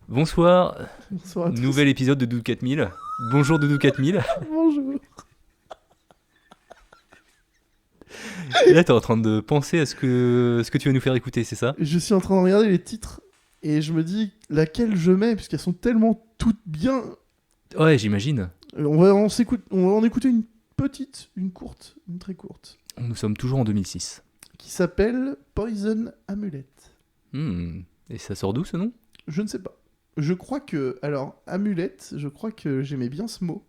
Bonsoir, Bonsoir à tous. nouvel épisode de Doudou 4000. Bonjour Doudou 4000. Bonjour. Et là, t'es en train de penser à ce que tu vas nous faire écouter, c'est ça? Je suis en train de regarder les titres et je me dis laquelle je mets puisqu'elles sont tellement toutes bien. Ouais, j'imagine. On va en écouter une petite, une courte, une très courte, Nous sommes toujours en 2006. qui s'appelle Poison Amulet. Et ça sort d'où ce nom? Je ne sais pas. Je crois que, alors, amulette, je crois que j'aimais bien ce mot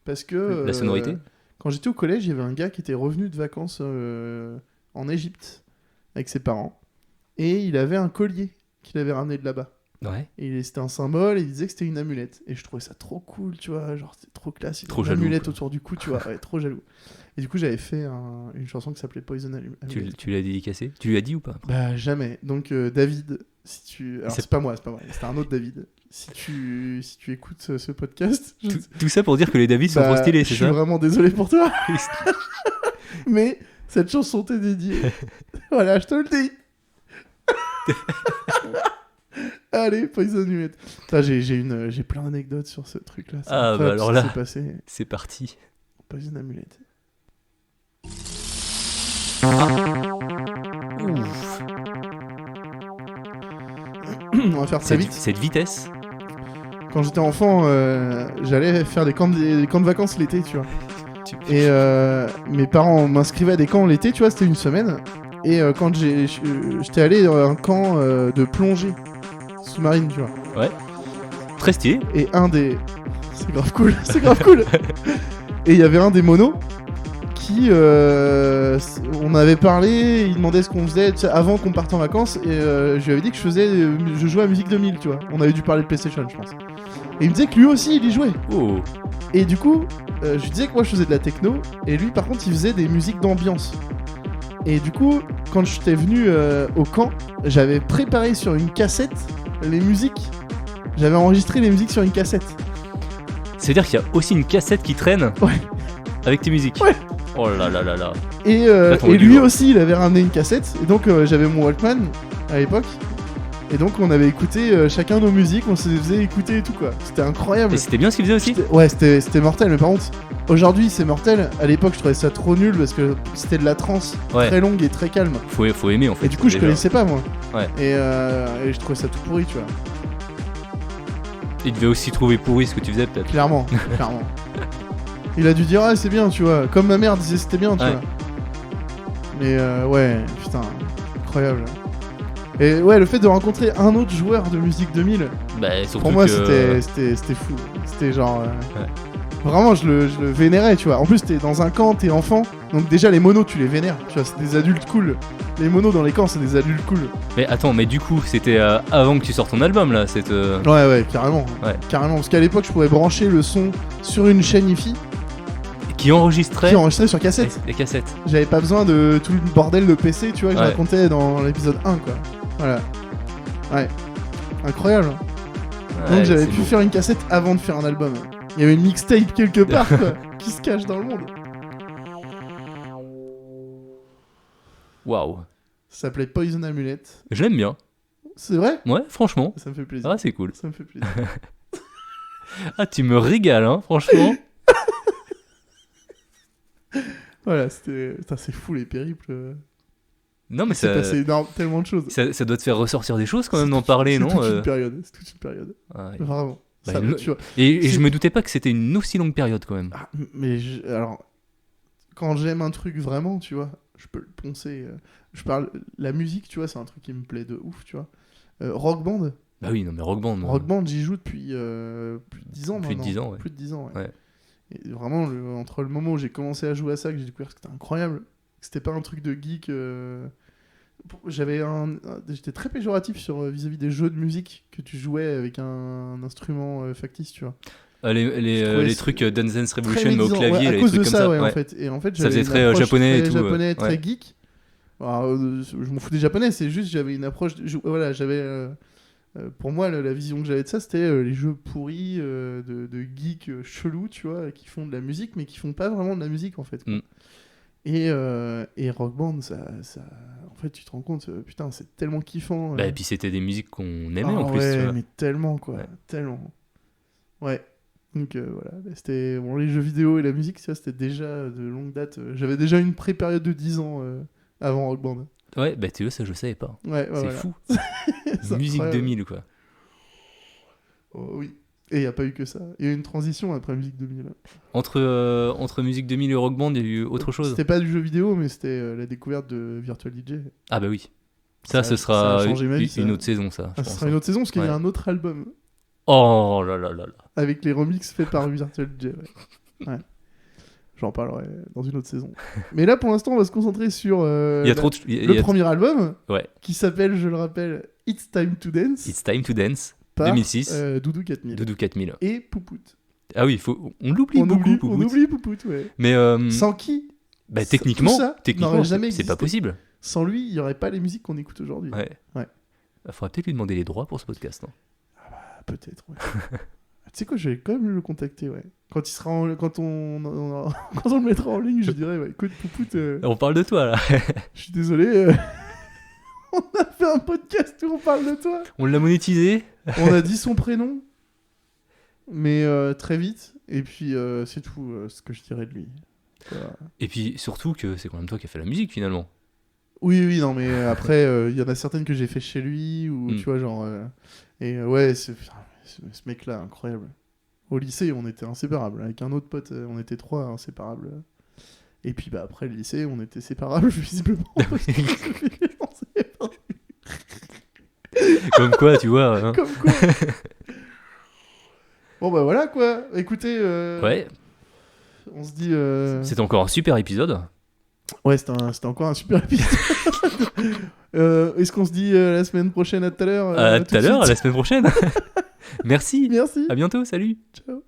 parce que La sonorité? quand j'étais au collège, il y avait un gars qui était revenu de vacances en Égypte avec ses parents et il avait un collier qu'il avait ramené de là-bas. Ouais. Et c'était un symbole et il disait que c'était une amulette. Et je trouvais ça trop cool, tu vois. Genre, c'était trop classe. Il Trop avait une jaloux, amulette quoi. autour du cou, tu vois. Ouais, trop jaloux. Et du coup, j'avais fait une chanson qui s'appelait Poison Amulet. Tu l'as dédicacé? Tu lui as dit ou pas? Bah, jamais. Donc, David, si tu. Alors, C'est- c'est pas moi. C'était un autre David. Si tu écoutes ce podcast, Tout ça pour dire que les David sont trop stylés, je c'est suis ça? vraiment désolé pour toi. Mais cette chanson t'est dédiée. Voilà, je te le dis. Allez, Poison Amulet. Putain, j'ai plein d'anecdotes sur ce truc-là. C'est Ah, bah incroyable alors ce qui là. s'est passé. C'est parti. Poison Amulet. Ouf. On va faire très vite. Cette vitesse. Quand j'étais enfant, j'allais faire des camps de vacances l'été, tu vois. Et mes parents m'inscrivaient à des camps l'été, tu vois, c'était une semaine. Et quand j'étais allé dans un camp de plongée sous-marine, tu vois. Ouais. Très stylé. Et un des... C'est grave cool, c'est grave cool. Et il y avait un des monos qui... on avait parlé, il demandait ce qu'on faisait tu sais, avant qu'on parte en vacances. Et je lui avais dit que je jouais à Musique 2000, tu vois. On avait dû parler de PlayStation, je pense. Et il me disait que lui aussi, il y jouait. Oh. Et du coup, je lui disais que moi je faisais de la techno, et lui par contre il faisait des musiques d'ambiance. Et du coup, quand j'étais venu au camp, j'avais préparé sur une cassette les musiques. J'avais enregistré les musiques sur une cassette. C'est-à-dire qu'il y a aussi une cassette qui traîne Ouais. avec tes musiques. Ouais. Oh là là là là. Et, Attends, et du lui coup. aussi, il avait ramené une cassette. Et donc j'avais mon Walkman à l'époque. Et donc on avait écouté chacun nos musiques, on se faisait écouter et tout quoi. C'était incroyable. Et c'était bien ce qu'il faisait aussi? Ouais, c'était mortel, mais par contre, aujourd'hui c'est mortel. À l'époque, je trouvais ça trop nul parce que c'était de la trance Ouais. très longue et très calme. Faut aimer en fait. Et du coup, je déjà. connaissais pas moi. Ouais. Et je trouvais ça tout pourri, tu vois. Il devait aussi trouver pourri ce que tu faisais peut-être. Clairement, clairement. Il a dû dire, ah, c'est bien, tu vois. Comme ma mère disait, c'était bien, tu Ouais. vois. Mais ouais, putain, incroyable. Et ouais, le fait de rencontrer un autre joueur de musique 2000, Bah surtout pour moi, que... c'était fou. C'était genre. Vraiment, je le vénérais, tu vois. En plus, t'es dans un camp, t'es enfant. Donc, déjà, les monos, tu les vénères. Tu vois, c'est des adultes cool. Les monos dans les camps, c'est des adultes cool. Mais attends, mais du coup, c'était avant que tu sortes ton album là, cette... Ouais, carrément. Ouais. Carrément. Parce qu'à l'époque, je pouvais brancher le son sur une chaîne hi-fi qui enregistrait qui enregistrait sur cassette. les cassettes. J'avais pas besoin de tout le bordel de PC, tu vois, que je Ouais. racontais dans l'épisode 1, quoi. Voilà. Ouais. Incroyable. Donc, Ouais, j'avais c'est pu beau. faire une cassette avant de faire un album. Il y avait une mixtape quelque part, quoi, qui se cache dans le monde. Waouh. Ça s'appelait Poison Amulet. Je l'aime bien. C'est vrai? Ouais, franchement. Ça me fait plaisir. Ah, c'est cool. Ça me fait plaisir. Ah, tu me régales, hein, franchement. Voilà, c'était... Putain, c'est fou les périples. Non, mais Il s'est ça... passé tellement de choses. Ça doit te faire ressortir des choses quand même C'est d'en toute- parler, c'est non toute une période. C'est toute une période. Ouais. Vraiment. Bah, Ça, une- tu vois. Et C'est- je me doutais pas que c'était une aussi longue période quand même. Ah, mais alors, quand j'aime un truc vraiment, tu vois, je peux le poncer. Je parle... La musique, tu vois, c'est un truc qui me plaît de ouf, tu vois. Rock Band. Bah oui, non, mais Rock Band. Rock Band, j'y joue depuis plus de 10 ans Plus de maintenant. 10 ans, ouais. Plus de 10 ans, ouais. Ouais. Et vraiment, entre le moment où j'ai commencé à jouer à ça, que j'ai découvert que c'était incroyable, que c'était pas un truc de geek. J'étais très péjoratif vis-à-vis des jeux de musique que tu jouais avec un instrument factice, tu vois. Je trouvais Les ça trucs Dance Dance Très Revolution, mais au médisant, clavier, ouais, à les cause trucs de comme ça, ça. ouais, ouais. en fait. Et en fait, Ça j'avais faisait une très approche japonais et très tout, japonais, très ouais. geek. Alors, je m'en fous des japonais, c'est juste j'avais une approche. Voilà, j'avais. Pour moi, la vision que j'avais de ça, c'était les jeux pourris de geeks chelous, tu vois, qui font de la musique, mais qui font pas vraiment de la musique, en fait. Quoi. Mm. Et Rock Band, en fait, tu te rends compte, putain, c'est tellement kiffant. Bah, et puis c'était des musiques qu'on aimait Ah en plus. ouais, Tu vois. mais tellement, quoi. Ouais. Tellement. Ouais. Donc voilà, c'était bon, les jeux vidéo et la musique, ça, c'était déjà de longue date. J'avais déjà une pré-période de 10 ans avant Rock Band. Ouais, bah tu vois, ça je savais pas. Ouais, C'est voilà. fou. C'est Musique incroyable. 2000 quoi. Oh, oui. Et il n'y a pas eu que ça. Il y a eu une transition après Musique 2000. Entre Musique 2000 et Rock Band, il y a eu autre chose. C'était pas du jeu vidéo, mais c'était la découverte de Virtual DJ. Ah bah oui. Ça, Ça ce a sera changé ma vie, une ça. autre saison, ça. Je Ah, ce pense. sera une autre saison parce qu'il y a Ouais. un autre album Oh là là là là. avec les remixes faits par Virtual DJ. Ouais. J'en parlerai dans une autre saison. Mais là, pour l'instant, on va se concentrer sur Il y a trop de... le premier album Ouais. qui s'appelle, je le rappelle, It's Time to Dance It's Time to Dance, par 2006, Doudou 4000 Doudou 4000. et Poupout. Ah oui, on l'oublie beaucoup, On Poupout. oublie Poupout, ouais. Mais Sans qui, bah, tout techniquement, ça n'aurait jamais c'est pas existé. possible. Sans lui, il n'y aurait pas les musiques qu'on écoute aujourd'hui. Ouais. Ouais. Faudrait peut-être lui demander les droits pour ce podcast. Hein. Ah, peut-être, ouais. Tu sais quoi, je vais quand même le contacter, ouais. Quand il sera quand on quand on le mettra en ligne, je dirais, ouais, écoute, Poupout, On parle de toi là. je suis désolé, on a fait un podcast où on parle de toi. On l'a monétisé. On a dit son prénom, mais très vite, et puis c'est tout ce que je dirais de lui. Voilà. Et puis surtout que c'est quand même toi qui as fait la musique finalement. Oui, non, mais après, il y en a certaines que j'ai fait chez lui, ou tu vois, genre... ouais, putain, ce mec-là, incroyable. Au lycée, on était inséparables. Avec un autre pote, on était 3 inséparables. Et puis, bah, après le lycée, on était séparables, visiblement. Parce que on s'est perdu. Comme quoi, tu vois. Hein. Comme quoi. Bon, bah voilà, quoi. Écoutez, Ouais, on se dit... c'était encore un super épisode. Ouais, c'était encore un super épisode. Est-ce qu'on se dit la semaine prochaine à tout à l'heure À tout à l'heure, à la semaine prochaine. Merci. Merci. À bientôt, salut. Ciao.